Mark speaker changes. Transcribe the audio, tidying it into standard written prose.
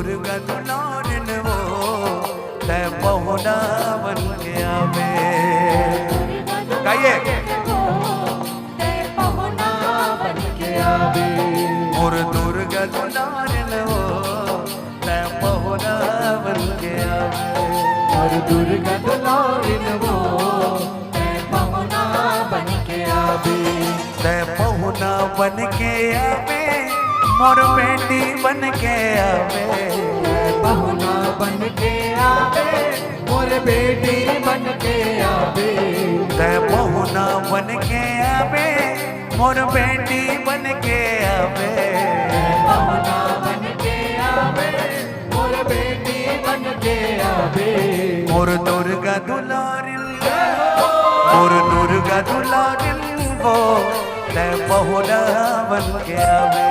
Speaker 1: दुर्गा दुलारिन वो तै पहुना बन के आवे। गाइए मोर दुर्गा दुलारिन वो तै पहुना बन के आवे।
Speaker 2: और दुर्गा दुलारिन वो तै पहुना बन के आवे।
Speaker 1: तै पहुना बन के आवे मोर बेटी बन के आवे।
Speaker 2: पहुना बन के आवे मोर बेटी बन के आवे।
Speaker 1: तै पहुना बन के आवे मोर बेटी बन के आवे।
Speaker 2: पहुना बन के आवे मोर बेटी बन के आवे।
Speaker 1: मोर दुर्गा दुलारिन मोर दुर्गा दुलारिन वो तै पहुना बन के आवे।